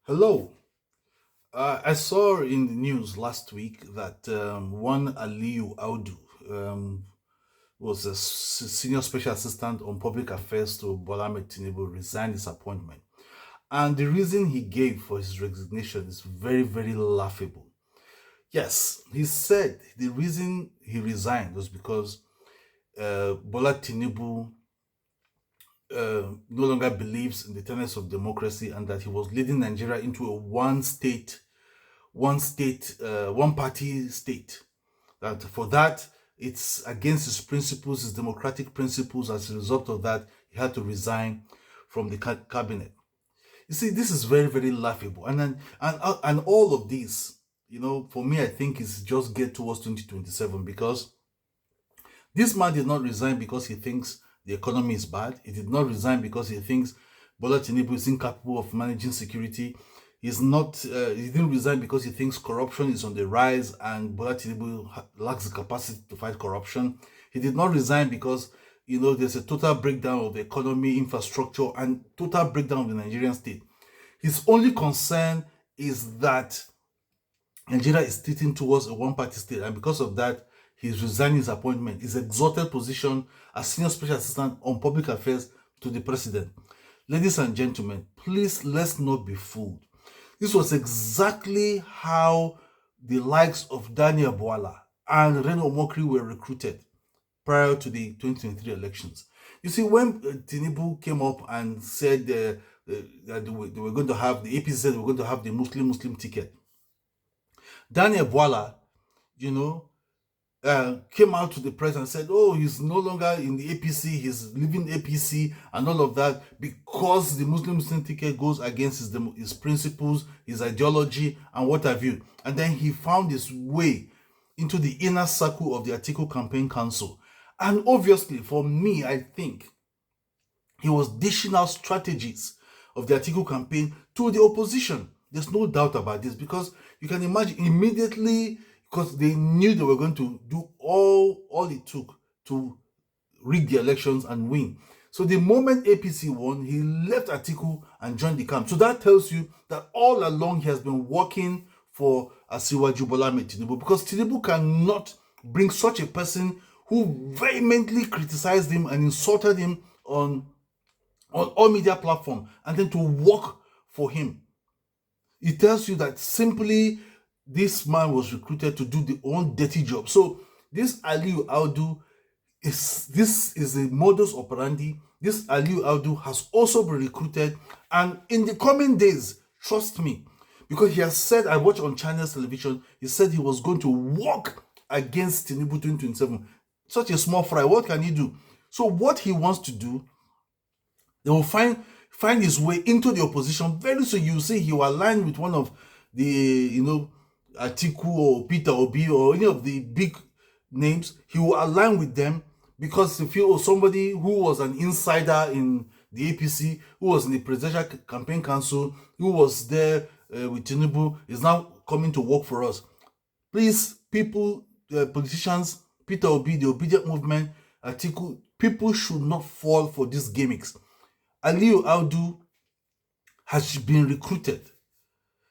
Hello. I saw in the news last week that one Aliyu Audu was a senior special assistant on public affairs to Bwala TINUBU resigned his appointment. And the reason he gave for his resignation is very, very laughable. Yes, he said the reason he resigned was because Bwala TINUBU no longer believes in the tenets of democracy and that he was leading Nigeria into a one party state. That for that, it's against his principles, his democratic principles. As a result of that, he had to resign from the cabinet. You see, this is very, very laughable. And all of this, for me, I think is just get towards 2027 because this man did not resign because he thinks the economy is bad. He did not resign because he thinks Bola Tinubu is incapable of managing security. He's not. He didn't resign because he thinks corruption is on the rise and Bola Tinubu lacks the capacity to fight corruption. He did not resign because there's a total breakdown of the economy, infrastructure, and total breakdown of the Nigerian state. His only concern is that Nigeria is tilting towards a one-party state, and because of that, he's resigning his appointment, his exalted position as senior special assistant on public affairs to the president. Ladies and gentlemen, please let's not be fooled. This was exactly how the likes of Daniel Bwala and Reno Omokri were recruited prior to the 2023 elections. You see, when TINUBU came up and said that they were going to have, the APC said they were going to have the Muslim ticket, Daniel Bwala, came out to the press and said, oh, he's no longer in the APC, he's leaving APC and all of that because the Muslim ticket goes against his principles, his ideology, and what have you. And then he found his way into the inner circle of the Atiku Campaign Council. And obviously, for me, I think he was dishing out strategies of the Atiku campaign to the opposition. There's no doubt about this because you can imagine immediately, because they knew they were going to do all it took to rig the elections and win. So the moment APC won, he left Atiku and joined the camp. So that tells you that all along he has been working for Asiwaju Bola Tinubu because Tinubu cannot bring such a person who vehemently criticized him and insulted him on all media platforms and then to work for him. It tells you that simply this man was recruited to do the own dirty job. So this Aliyu Audu is a modus operandi. This Aliyu Audu has also been recruited, and in the coming days, trust me, because he has said, I watch on China's television, he said he was going to work against TINUBU 2027. Such a small fry, what can he do? So what he wants to do, they will find his way into the opposition. Very soon you see he will align with one of the, Atiku or Peter Obi or any of the big names. He will align with them because if you somebody who was an insider in the APC, who was in the presidential campaign council, who was there with Tinubu, is now coming to work for us. Please, people, politicians, Peter Obi, the obedient movement, Atiku, people should not fall for these gimmicks. Aliyu Audu has been recruited,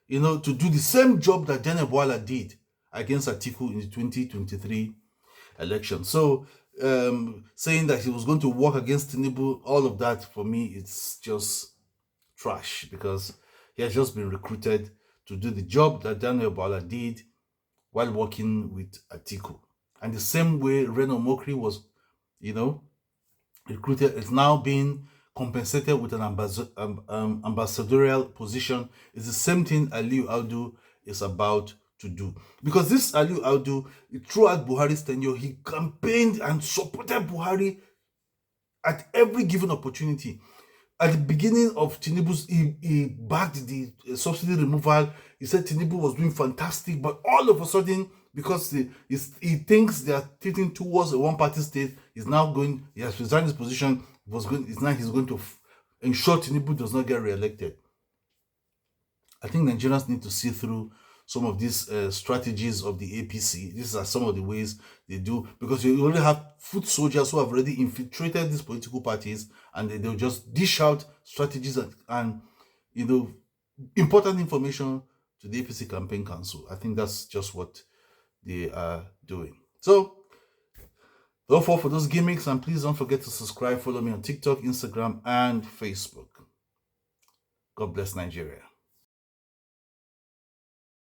to do the same job that Daniel Bwala did against Atiku in the 2023 election. So, saying that he was going to work against Tinubu, all of that for me, it's just trash because he has just been recruited to do the job that Daniel Bwala did while working with Atiku. And the same way Reno Omokri was, recruited, is now being compensated with an ambassadorial position. Is the same thing Aliyu Audu is about to do. Because this Aliyu Audu, throughout Buhari's tenure, he campaigned and supported Buhari at every given opportunity. At the beginning of Tinubu's, he backed the subsidy removal. He said Tinubu was doing fantastic, but all of a sudden, because he thinks they are tilting towards a one-party state, he has resigned his position. He's going to ensure Tinubu does not get re-elected. I think Nigerians need to see through some of these strategies of the APC. These are some of the ways they do, because you already have foot soldiers who have already infiltrated these political parties, and they'll just dish out strategies and important information to the APC campaign council. I think that's just what they are doing. So, don't fall for those gimmicks, and please don't forget to subscribe. Follow me on TikTok, Instagram, and Facebook. God bless Nigeria.